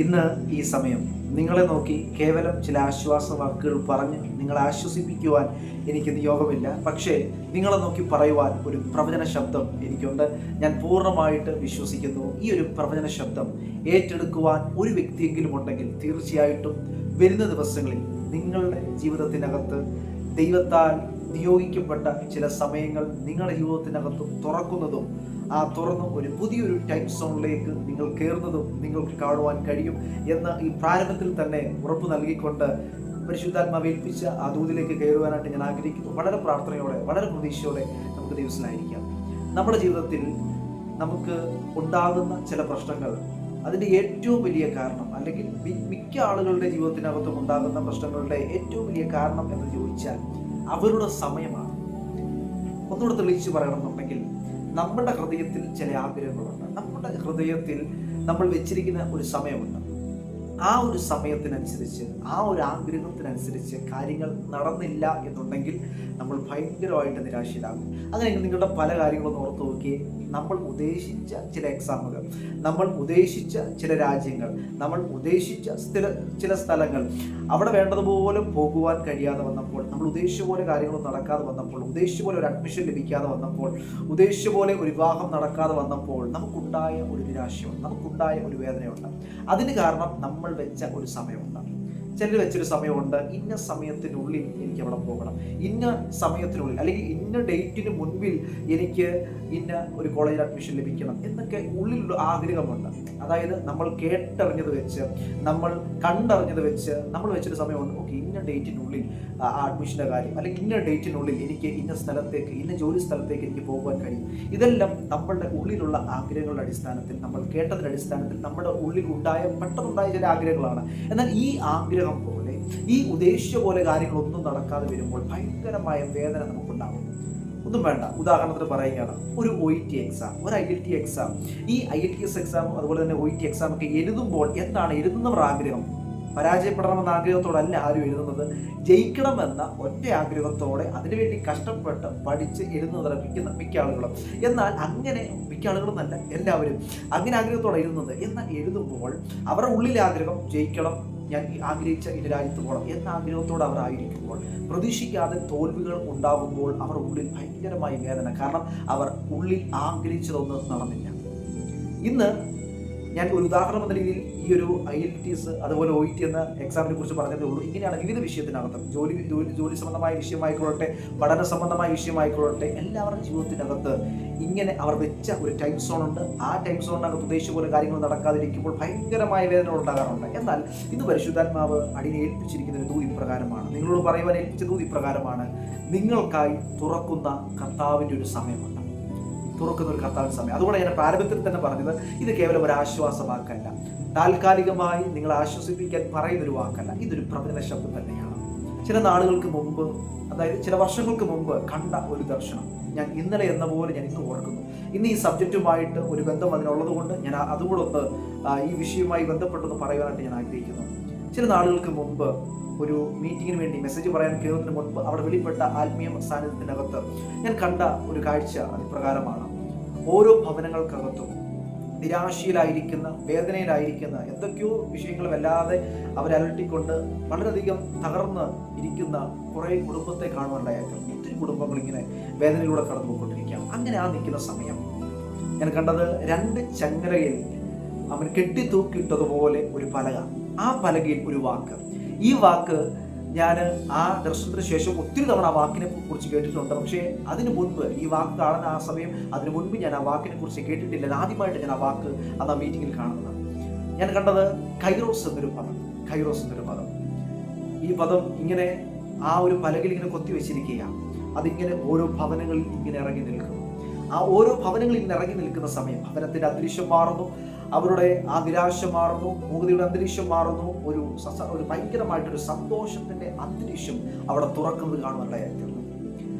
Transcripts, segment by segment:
ഇന്ന് ഈ സമയം നിങ്ങളെ നോക്കി കേവലം ചില ആശ്വാസ വാക്കുകൾ പറഞ്ഞ് നിങ്ങളെ ആശ്വസിപ്പിക്കുവാൻ എനിക്ക് നിയോഗമില്ല. പക്ഷേ നിങ്ങളെ നോക്കി പറയുവാൻ ഒരു പ്രവചന ശബ്ദം എനിക്കുണ്ട്. ഞാൻ പൂർണ്ണമായിട്ട് വിശ്വസിക്കുന്നു ഈ ഒരു പ്രവചന ശബ്ദം ഏറ്റെടുക്കുവാൻ ഒരു വ്യക്തിയെങ്കിലും ഉണ്ടെങ്കിൽ തീർച്ചയായിട്ടും വരുന്ന ദിവസങ്ങളിൽ നിങ്ങളുടെ ജീവിതത്തിനകത്ത് ദൈവത്താൽ നിയോഗിക്കപ്പെട്ട ചില സമയങ്ങൾ നിങ്ങളുടെ ജീവിതത്തിനകത്ത് തുറക്കുന്നതും തുറന്ന് ഒരു പുതിയൊരു ടൈം സോണിലേക്ക് നിങ്ങൾ കയറുന്നതും നിങ്ങൾക്ക് കാണുവാൻ കഴിയും എന്ന് ഈ പ്രാരംഭത്തിൽ തന്നെ ഉറപ്പ് നൽകിക്കൊണ്ട് പരിശുദ്ധാത്മാവ് ഏൽപ്പിച്ച ആ ദൂതിലേക്ക് കയറുവാനായിട്ട് ഞാൻ ആഗ്രഹിക്കുന്നു. വളരെ പ്രാർത്ഥനയോടെ, വളരെ പ്രതീക്ഷയോടെ നമുക്ക് ദിവസമായിരിക്കാം. നമ്മുടെ ജീവിതത്തിൽ നമുക്ക് ഉണ്ടാകുന്ന ചില പ്രശ്നങ്ങൾ, അതിൻ്റെ ഏറ്റവും വലിയ കാരണം, അല്ലെങ്കിൽ മിക്ക ആളുകളുടെ ജീവിതത്തിനകത്തും ഉണ്ടാകുന്ന പ്രശ്നങ്ങളുടെ ഏറ്റവും വലിയ കാരണം എന്ന് ചോദിച്ചാൽ അവരുടെ സമയമാണ്. ഒന്നുകൂടെ തെളിയിച്ച് പറയണമെന്നുണ്ടെങ്കിൽ നമ്മുടെ ഹൃദയത്തിൽ ചില ആഗ്രഹങ്ങളുണ്ട്. നമ്മുടെ ഹൃദയത്തിൽ നമ്മൾ വെച്ചിരിക്കുന്ന ഒരു സമയമുണ്ട്. ആ ഒരു സമയത്തിനനുസരിച്ച്, ആ ഒരു ആഗ്രഹത്തിനനുസരിച്ച് കാര്യങ്ങൾ നടന്നില്ല എന്നുണ്ടെങ്കിൽ നമ്മൾ ഭയങ്കരമായിട്ട് നിരാശയിലാകും. അങ്ങനെയെങ്കിൽ നിങ്ങളുടെ പല കാര്യങ്ങളൊന്നും ഓർത്ത് നോക്കിയേ. നമ്മൾ ഉദ്ദേശിച്ച ചില എക്സാമുകൾ, നമ്മൾ ഉദ്ദേശിച്ച ചില രാജ്യങ്ങൾ, നമ്മൾ ഉദ്ദേശിച്ച ചില സ്ഥലങ്ങൾ, അവിടെ വേണ്ടതുപോലെ പോകുവാൻ കഴിയാതെ വന്നപ്പോൾ, നമ്മൾ ഉദ്ദേശിച്ച പോലെ കാര്യങ്ങളൊന്നും നടക്കാതെ വന്നപ്പോൾ, ഉദ്ദേശിച്ച പോലെ ഒരു അഡ്മിഷൻ ലഭിക്കാതെ വന്നപ്പോൾ, ഉദ്ദേശിച്ച പോലെ ഒരു വിവാഹം നടക്കാതെ വന്നപ്പോൾ നമുക്കുണ്ടായ ഒരു നിരാശയുണ്ട്, നമുക്കുണ്ടായ ഒരു വേദനയുണ്ട്. അതിന് കാരണം നമ്മൾ വെച്ച ഒരു സമയമുണ്ട്. ചിലർ വെച്ചൊരു സമയമുണ്ട്, ഇന്ന സമയത്തിനുള്ളിൽ എനിക്ക് അവിടെ പോകണം, ഇന്ന സമയത്തിനുള്ളിൽ അല്ലെങ്കിൽ ഇന്ന ഡേറ്റിന് മുൻപിൽ എനിക്ക് ഇന്ന ഒരു കോളേജിൽ അഡ്മിഷൻ ലഭിക്കണം എന്നൊക്കെ ഉള്ളിലുള്ള ആഗ്രഹമുണ്ട്. അതായത് നമ്മൾ കേട്ടറിഞ്ഞത് വെച്ച്, നമ്മൾ കണ്ടറിഞ്ഞത് വെച്ച് നമ്മൾ വെച്ചൊരു സമയമുണ്ട്. ഓക്കെ, ഇന്ന ഡേറ്റിനുള്ളിൽ ആ അഡ്മിഷൻ്റെ കാര്യം, അല്ലെങ്കിൽ ഇന്ന ഡേറ്റിനുള്ളിൽ എനിക്ക് ഇന്ന സ്ഥലത്തേക്ക്, ഇന്ന ജോലി സ്ഥലത്തേക്ക് എനിക്ക് പോകുവാൻ കഴിയും. ഇതെല്ലാം നമ്മളുടെ ഉള്ളിലുള്ള ആഗ്രഹങ്ങളുടെ അടിസ്ഥാനത്തിൽ, നമ്മൾ കേട്ടതിൻ്റെ അടിസ്ഥാനത്തിൽ നമ്മുടെ ഉള്ളിൽ പെട്ടെന്നുണ്ടായ ചില ആഗ്രഹങ്ങളാണ്. എന്നാൽ ഈ ആഗ്രഹം പോലെ, ഈ ഉദ്ദേശിച്ച പോലെ കാര്യങ്ങളൊന്നും നടക്കാതെ വരുമ്പോൾ ഭയങ്കരമായ വേദന നമുക്കുണ്ടാകും. ഒന്നും വേണ്ട, ഉദാഹരണത്തിന് പറയുകയാണ്, ഒരു OET എക്സാം, ഒരു IELTS എക്സാം. ഈ IELTS എക്സാം അതുപോലെ തന്നെ OET എക്സാം ഒക്കെ എഴുതുമ്പോൾ എന്താണ് എഴുതുന്നവർ ആഗ്രഹം? പരാജയപ്പെടണമെന്ന ആഗ്രഹത്തോടല്ല ആരും എഴുതുന്നത്, ജയിക്കണമെന്ന ഒറ്റ ആഗ്രഹത്തോടെ അതിനുവേണ്ടി കഷ്ടപ്പെട്ട് പഠിച്ച് എഴുതുന്നവർ മിക്ക ആളുകളും. എന്നാൽ അങ്ങനെ മിക്ക ആളുകളും നല്ല, എല്ലാവരും അങ്ങനെ ആഗ്രഹത്തോടെ എഴുതുന്നത്. എന്നാൽ എഴുതുമ്പോൾ അവരുടെ ഉള്ളിലെ ആഗ്രഹം ജയിക്കണം, ഞാൻ ആഗ്രഹിച്ച ഈ രാജ്യത്ത് പോകണം എന്ന ആഗ്രഹത്തോടെ അവർ ആയിരിക്കുമ്പോൾ, പ്രതീക്ഷിക്കാതെ തോൽവികൾ ഉണ്ടാകുമ്പോൾ അവർ ഉള്ളിൽ ഭയങ്കരമായ വേദന. കാരണം അവർ ഉള്ളിൽ ആഗ്രഹിച്ചതൊന്നും നടന്നില്ല. ഇന്ന് ഞാൻ ഒരു ഉദാഹരണം എന്ന രീതിയിൽ ഈ ഒരു IELTS അതുപോലെ OET എന്ന എക്സാമിനെ കുറിച്ച് പറഞ്ഞതേ ഉള്ളൂ. ഇങ്ങനെയാണ് വിവിധ വിഷയത്തിനകത്ത്, ജോലി സംബന്ധമായ വിഷയമായിക്കൊള്ളട്ടെ, പഠന സംബന്ധമായ വിഷയമായിക്കൊള്ളട്ടെ, എല്ലാവരുടെ ജീവിതത്തിനകത്ത് ഇങ്ങനെ അവർ വെച്ച ഒരു ടൈം സോൺ ഉണ്ട്. ആ ടൈം സോണിനകത്ത് ഉദ്ദേശിച്ച പോലെ കാര്യങ്ങൾ നടക്കാതിരിക്കുമ്പോൾ ഭയങ്കരമായ വേദനകൾ ഉണ്ടാകാറുണ്ട്. എന്നാൽ ഇന്ന് പരിശുദ്ധാത്മാവ് അടിയെ ഏൽപ്പിച്ചിരിക്കുന്ന ഒരു ദൂത് ഇപ്രകാരമാണ്, നിങ്ങളോട് പറയുവാൻ ഏൽപ്പിച്ച ദൂത് ഇപ്രകാരമാണ്: നിങ്ങൾക്കായി തുറക്കുന്ന കർത്താവിൻ്റെ ഒരു സമയമുണ്ട്, തുറക്കുന്ന ഒരു കർത്താവിൻ്റെ സമയം. അതുകൊണ്ട് ഞാൻ പ്രാരംഭത്തിൽ തന്നെ പറഞ്ഞത്, ഇത് കേവലം ഒരു ആശ്വാസ വാക്കല്ല, താൽക്കാലികമായി നിങ്ങളെ ആശ്വസിപ്പിക്കാൻ പറയുന്നൊരു വാക്കല്ല, ഇതൊരു പ്രവചന ശബ്ദം തന്നെയാണ്. ചില നാളുകൾക്ക് മുമ്പ്, അതായത് ചില വർഷങ്ങൾക്ക് മുമ്പ് കണ്ട ഒരു ദർശനം ഞാൻ ഇന്നലെ എന്ന പോലെ ഞാൻ ഇന്ന് ഓർക്കുന്നു. ഇന്ന് ഈ സബ്ജക്റ്റുമായിട്ട് ഒരു ബന്ധം അതിനുള്ളത് കൊണ്ട് ഞാൻ അതുകൂടെ ഒന്ന് ഈ വിഷയവുമായി ബന്ധപ്പെട്ടൊന്ന് പറയുവാനായിട്ട് ഞാൻ ആഗ്രഹിക്കുന്നു. ചില നാളുകൾക്ക് മുമ്പ് ഒരു മീറ്റിങ്ങിന് വേണ്ടി മെസ്സേജ് പറയാൻ കയറുന്നതിന് മുൻപ് അവിടെ വെളിപ്പെട്ട ആത്മീയ സാന്നിധ്യത്തിനകത്ത് ഞാൻ കണ്ട ഒരു കാഴ്ച അതിപ്രകാരമാണ്: ഓരോ ഭവനങ്ങൾക്കകത്തും നിരാശയിലായിരിക്കുന്ന, വേദനയിലായിരിക്കുന്ന, എന്തൊക്കെയോ വിഷയങ്ങൾ വല്ലാതെ അവരലട്ടിക്കൊണ്ട് വളരെയധികം തകർന്ന് ഇരിക്കുന്ന കുറേ കുടുംബത്തെ കാണുവാനുണ്ടായേക്കാം. ഒത്തിരി കുടുംബങ്ങൾ ഇങ്ങനെ വേദനയിലൂടെ കടന്നു പോയിക്കൊണ്ടിരിക്കാം. അങ്ങനെ നിൽക്കുന്ന സമയം ഞാൻ കണ്ടത്, 2 ചങ്ങലയിൽ അവൻ കെട്ടിത്തൂക്കിയിട്ടതുപോലെ ഒരു പലക, ആ പലകയിൽ ഒരു വാക്ക്. ഈ വാക്ക് ഞാൻ ആ ദർശനത്തിന് ശേഷം ഒത്തിരി തവണ ആ വാക്കിനെ കുറിച്ച് കേട്ടിട്ടുണ്ട്. പക്ഷേ അതിനു മുൻപ്, ഈ വാക്ക് കാണുന്ന ആ സമയം, അതിനു മുൻപ് ഞാൻ ആ വാക്കിനെ കുറിച്ച് കേട്ടിട്ടില്ല. ആദ്യമായിട്ട് ഞാൻ ആ വാക്ക് അന്ന് ആ മീറ്റിങ്ങിൽ കാണുന്നത്. ഞാൻ കണ്ടത് കൈറോസ് എന്നൊരു പദം, കൈറോസ് എന്നൊരു പദം. ഈ പദം ഇങ്ങനെ ആ ഒരു പലകയിൽ ഇങ്ങനെ കൊത്തിവെച്ചിരിക്കുകയാണ്. അതിങ്ങനെ ഓരോ ഭവനങ്ങളിൽ ഇങ്ങനെ ഇറങ്ങി നിൽക്കുന്നു. ആ ഓരോ ഭവനങ്ങളിൽ ഇങ്ങനെ ഇറങ്ങി നിൽക്കുന്ന സമയം ഭവനത്തിൻ്റെ അന്തരീക്ഷം മാറുന്നു, അവരുടെ ആ നിരാശ മാറുന്നു, മൂകതയുടെ അന്തരീക്ഷം മാറുന്നു, ഒരു ഭയങ്കരമായിട്ടൊരു സന്തോഷത്തിന്റെ അന്തരീക്ഷം അവിടെ തുറക്കുന്നത് കാണുവാനായിരുന്നു.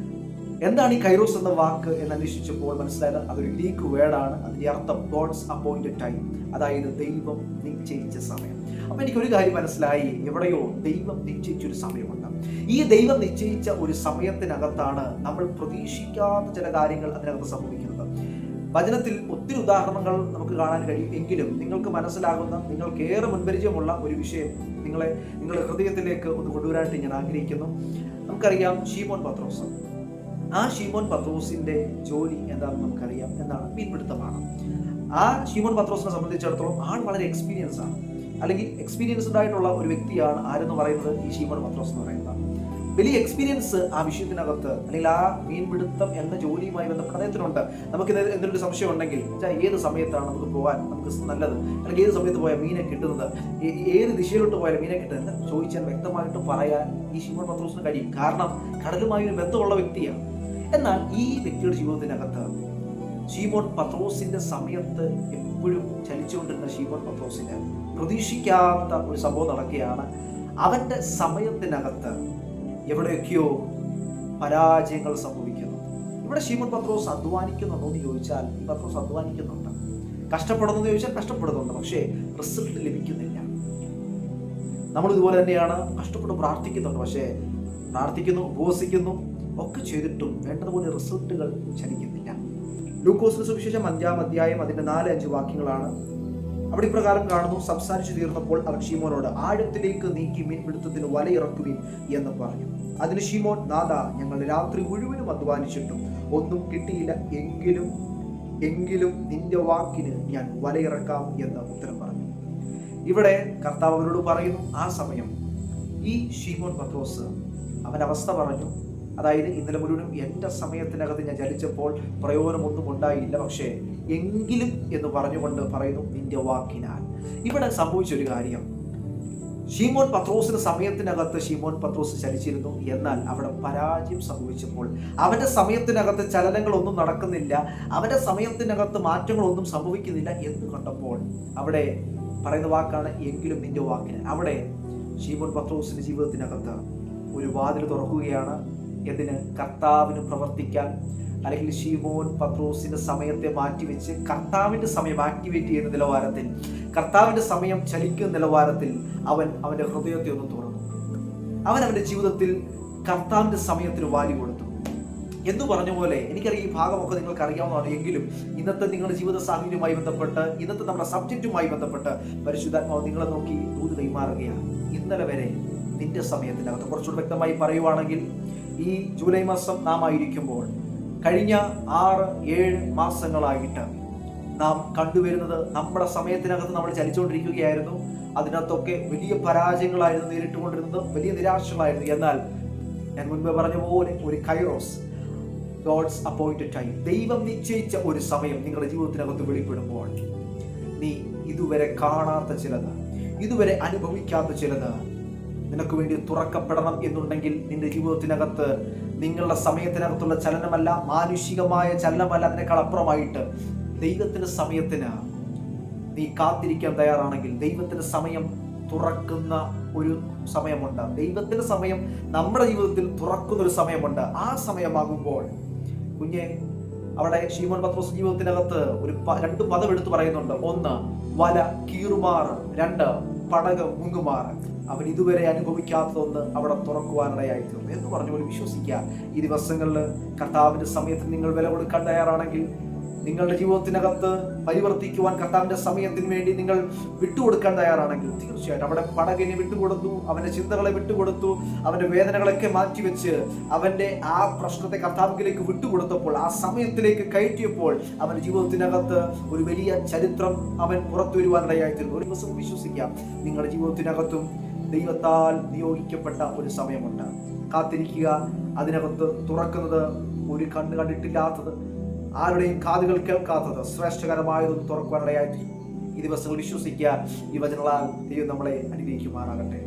എന്താണ് ഈ കൈറോസ് എന്ന വാക്ക് എന്ന് അന്വേഷിച്ചപ്പോൾ മനസ്സിലായത്, അതൊരു ഗ്രീക്ക് വേർഡാണ്. അതിന്റെ അർത്ഥം ഗോഡ്സ് അപ്പോയിന്റഡ് ടൈം, അതായത് ദൈവം നിശ്ചയിച്ച സമയം. അപ്പൊ എനിക്കൊരു കാര്യം മനസ്സിലായി, എവിടെയോ ദൈവം നിശ്ചയിച്ചൊരു സമയമുണ്ട്. ഈ ദൈവം നിശ്ചയിച്ച ഒരു സമയത്തിനകത്താണ് നമ്മൾ പ്രതീക്ഷിക്കാത്ത ചില കാര്യങ്ങൾ അതിനകത്ത് സംഭവിക്കുന്നത്. വചനത്തിൽ ഒത്തിരി ഉദാഹരണങ്ങൾ നമുക്ക് കാണാൻ കഴിയും. എങ്കിലും നിങ്ങൾക്ക് മനസ്സിലാകുന്ന, നിങ്ങൾക്ക് ഏറെ മുൻപരിചയമുള്ള ഒരു വിഷയം നിങ്ങളുടെ ഹൃദയത്തിലേക്ക് ഒന്ന് കൊണ്ടുവരാനായിട്ട് ഞാൻ ആഗ്രഹിക്കുന്നു. നമുക്കറിയാം ശീമോൻ പത്രോസ്. ആ ശീമോൻ പത്രോസിന്റെ ജോലി എന്താണെന്ന് നമുക്കറിയാം, എന്താണ്? മീൻപിടുത്തമാണ്. ആ ശീമോൻ പത്രോസിനെ സംബന്ധിച്ചിടത്തോളം ആൾ വളരെ എക്സ്പീരിയൻസ് ആണ്, അല്ലെങ്കിൽ എക്സ്പീരിയൻസ്ഡ് ആയിട്ടുള്ള ഒരു വ്യക്തിയാണ് ആരെന്ന് പറയുന്നത് ഈ ശീമോൻ പത്രോസ് എന്ന് പറയുന്നത്. വലിയ എക്സ്പീരിയൻസ് ആ വിഷയത്തിനകത്ത്, അല്ലെങ്കിൽ ആ മീൻപിടുത്തം എന്ന ജോലിയുമായി ബന്ധപ്പെട്ട അദ്ദേഹത്തിനുണ്ട്. നമുക്ക് എന്തെങ്കിലും സംശയം ഉണ്ടെങ്കിൽ ഏത് സമയത്താണ് നമുക്ക് പോകാൻ നമുക്ക് നല്ലത്, അല്ലെങ്കിൽ ഏത് സമയത്ത് പോയാൽ മീനെ കിട്ടുന്നത്, ഏത് ദിശയിലോട്ട് പോയാലും മീനെ കിട്ടുന്നത് ചോദിച്ചാൽ വ്യക്തമായിട്ട് പറയാൻ ഈ ശീമോൻ പത്രോസിന് കഴിയും. കാരണം കടലുമായി ഒരു ബന്ധമുള്ള വ്യക്തിയാണ്. എന്നാൽ ഈ വ്യക്തിയുടെ ജീവിതത്തിനകത്ത് ശീമോൻ പത്രോസിന്റെ സമയത്ത് എപ്പോഴും ചലിച്ചുകൊണ്ടിരുന്ന ശീമോൻ പത്രോസിന് പ്രതീക്ഷിക്കാത്ത ഒരു സംഭവം നടക്കുകയാണ്. അവന്റെ സമയത്തിനകത്ത് എവിടെയൊക്കെയോ പരാജയങ്ങൾ സംഭവിക്കുന്നു. ഇവിടെ ശീമോൻ പത്രോസ് അധ്വാനിക്കുന്നുണ്ടോ എന്ന് ചോദിച്ചാൽ ഈ പത്രോസ് അധ്വാനിക്കുന്നുണ്ട്. കഷ്ടപ്പെടുന്നു എന്ന് ചോദിച്ചാൽ കഷ്ടപ്പെടുന്നുണ്ട്, പക്ഷേ റിസൾട്ട് ലഭിക്കുന്നില്ല. നമ്മൾ ഇതുപോലെ തന്നെയാണ്, കഷ്ടപ്പെട്ട് പ്രാർത്ഥിക്കുന്നുണ്ട്, പക്ഷേ പ്രാർത്ഥിക്കുന്നു, ഉപവസിക്കുന്നു ഒക്കെ ചെയ്തിട്ടും വേണ്ടതുപോലെ റിസൾട്ടുകൾ ചലിക്കുന്നില്ല. ലൂക്കോസിന്റെ സുവിശേഷം 5-ാം അധ്യായം അതിന്റെ 4-5 വാക്യങ്ങളാണ്. അവിടെ ഇപ്രകാരം കാണുന്നു: സംസാരിച്ചു തീർന്നപ്പോൾ അവൻ ശീമോനോട് ആഴത്തിലേക്ക് നീക്കി മീൻപിടുത്തത്തിന് വലയിറക്കുവിൻ എന്ന് പറഞ്ഞു. അതിന് ശീമോൻ, നാഥാ, ഞങ്ങൾ രാത്രി മുഴുവനും അധ്വാനിച്ചിട്ടും ഒന്നും കിട്ടിയില്ല, എങ്കിലും നിന്റെ വാക്കിന് ഞാൻ വലയിറക്കാം എന്ന് ഉത്തരം പറഞ്ഞു. ഇവിടെ കർത്താവ് അവരോട് പറയുന്നു, ആ സമയം ഈ ശീമോൻ പത്രോസ് അവൻ അവസ്ഥ പറഞ്ഞു. അതായത് ഇന്നലെ മുഴുവനും എൻ്റെ സമയത്തിനകത്ത് ഞാൻ ചലിച്ചപ്പോൾ പ്രയോജനമൊന്നും ഉണ്ടായില്ല, പക്ഷേ എങ്കിലും എന്ന് പറഞ്ഞുകൊണ്ട് പറയുന്നു, നിന്റെ വാക്കിനാൽ. ഇവിടെ സംഭവിച്ചൊരു കാര്യം, ശീമോൻ പത്രോസിന്റെ സമയത്തിനകത്ത് ശീമോൻ പത്രോസ് ചലിച്ചിരുന്നു. എന്നാൽ അവിടെ പരാജയം സംഭവിച്ചപ്പോൾ അവന്റെ സമയത്തിനകത്ത് ചലനങ്ങളൊന്നും നടക്കുന്നില്ല, അവന്റെ സമയത്തിനകത്ത് മാറ്റങ്ങളൊന്നും സംഭവിക്കുന്നില്ല എന്ന് കണ്ടപ്പോൾ അവിടെ പറയുന്ന വാക്കാണ് എങ്കിലും നിന്റെ വാക്കിനാൽ. അവിടെ ശീമോൻ പത്രോസിന്റെ ജീവിതത്തിനകത്ത് ഒരു വാതിൽ തുറക്കുകയാണ്. എന്തിന്? കർത്താവിന് പ്രവർത്തിക്കാൻ, അല്ലെങ്കിൽ ശീമോൻ പത്രോസിന്റെ സമയത്തെ മാറ്റിവെച്ച് കർത്താവിന്റെ സമയം ആക്ടിവേറ്റ് ചെയ്യുന്ന നിലവാരത്തിൽ, കർത്താവിന്റെ സമയം ചലിക്കുന്ന നിലവാരത്തിൽ അവന്റെ ഹൃദയത്തെ ഒന്ന് തുറന്നു. അവന്റെ ജീവിതത്തിൽ കർത്താവിന്റെ സമയത്തിന് വാല്യൂ കൊടുത്തു. എന്ന് പറഞ്ഞ പോലെ, എനിക്കറിയാം ഈ ഭാഗമൊക്കെ നിങ്ങൾക്ക് അറിയാവുന്നതാണ്, എങ്കിലും ഇന്നത്തെ നിങ്ങളുടെ ജീവിത സാഹചര്യവുമായി ബന്ധപ്പെട്ട്, ഇന്നത്തെ നമ്മുടെ സബ്ജക്റ്റുമായി ബന്ധപ്പെട്ട് പരിശുദ്ധാത്മാവ് നിങ്ങളെ നോക്കി ദൂത് കൈമാറുകയാണ്. ഇന്നലെ വരെ നിന്റെ സമയത്തിനകത്ത്, കുറച്ചുകൂടി വ്യക്തമായി പറയുവാണെങ്കിൽ, ഈ ജൂലൈ മാസം നാം ആയിരിക്കുമ്പോൾ കഴിഞ്ഞ 6-7 മാസങ്ങളായിട്ട് നാം കണ്ടുവരുന്നത് നമ്മുടെ സമയത്തിനകത്ത് നമ്മൾ ചലിച്ചുകൊണ്ടിരിക്കുകയായിരുന്നു. അതിനകത്തൊക്കെ വലിയ പരാജയങ്ങളായിരുന്നു നേരിട്ടുകൊണ്ടിരുന്നത്, വലിയ നിരാശകളായിരുന്നു. എന്നാൽ ഞാൻ മുൻപ് പറഞ്ഞ പോലെ ഒരു കൈറോസ്, ഗോഡ്സ് അപ്പോയിന്റഡ് ടൈം, ദൈവം നിശ്ചയിച്ച ഒരു സമയം നിങ്ങളുടെ ജീവിതത്തിനകത്ത് വെളിപ്പെടുമ്പോൾ നീ ഇതുവരെ കാണാത്ത ചിലത്, ഇതുവരെ അനുഭവിക്കാത്ത ചിലത് നിനക്ക് വേണ്ടി തുറക്കപ്പെടണം എന്നുണ്ടെങ്കിൽ നിന്റെ ജീവിതത്തിനകത്ത് നിങ്ങളുടെ സമയത്തിനകത്തുള്ള ചലനമല്ല, മാനുഷികമായ ചലനമല്ല, അതിനേക്കാൾ അപ്പുറമായിട്ട് ദൈവത്തിന്റെ സമയത്തിന് നീ കാത്തിരിക്കാൻ തയ്യാറാണെങ്കിൽ ദൈവത്തിന്റെ സമയം തുറക്കുന്ന ഒരു സമയമുണ്ട്. ദൈവത്തിന്റെ സമയം നമ്മുടെ ജീവിതത്തിൽ തുറക്കുന്ന ഒരു സമയമുണ്ട്. ആ സമയമാകുമ്പോൾ കുഞ്ഞെ, അവിടെ ശീമോൻ പത്രോസ് ജീവിതത്തിനകത്ത് ഒരു 2 പദം എടുത്തു പറയുന്നുണ്ട്. 1 വല കീറുമാറ്, 2 പടക് മുങ്ങുമാറ്. അവൻ ഇതുവരെ അനുഭവിക്കാത്തതൊന്ന് അവിടെ തുറക്കുവാനിടയായിത്തീർന്നു എന്ന് പറഞ്ഞു പോലെ വിശ്വസിക്കുക. ഈ ദിവസങ്ങളിൽ കർത്താവിന്റെ സമയത്ത് നിങ്ങൾ വില കൊടുക്കാൻ തയ്യാറാണെങ്കിൽ, നിങ്ങളുടെ ജീവിതത്തിനകത്ത് പരിവർത്തിക്കുവാൻ കർത്താവിന്റെ സമയത്തിന് വേണ്ടി നിങ്ങൾ വിട്ടുകൊടുക്കാൻ തയ്യാറാണെങ്കിൽ, തീർച്ചയായിട്ടും അവിടെ പടകിനെ വിട്ടുകൊടുത്തു, അവന്റെ ചിന്തകളെ വിട്ടുകൊടുത്തു, അവന്റെ വേദനകളൊക്കെ മാറ്റിവെച്ച് അവന്റെ ആ പ്രശ്നത്തെ കർത്താവിലേക്ക് വിട്ടുകൊടുത്തപ്പോൾ, ആ സമയത്തിലേക്ക് കയറ്റിയപ്പോൾ അവന്റെ ജീവിതത്തിനകത്ത് ഒരു വലിയ ചരിത്രം അവൻ പുറത്തു വരുവാനിടയായിത്തീർന്നു. ഒരു ദിവസം വിശ്വസിക്കാം, നിങ്ങളുടെ ജീവിതത്തിനകത്തും ദൈവത്താൽ നിയോഗിക്കപ്പെട്ട ഒരു സമയമുണ്ട്. കാത്തിരിക്കുക. അതിനകത്ത് തുറക്കുന്നത് ഒരു കണ്ണ് കണ്ടിട്ടില്ലാത്തത്, ആരുടെയും കാതുകൾ കേൾക്കാത്തത്, ശ്രേഷ്ഠകരമായതൊന്നും തുറക്കുവാനിടയായിട്ട് ഈ ദിവസങ്ങൾ വിശ്വസിക്കുക. ഈ വചനങ്ങളാൽ ദൈവം നമ്മളെ അനുഗ്രഹിക്കുമാറാകട്ടെ.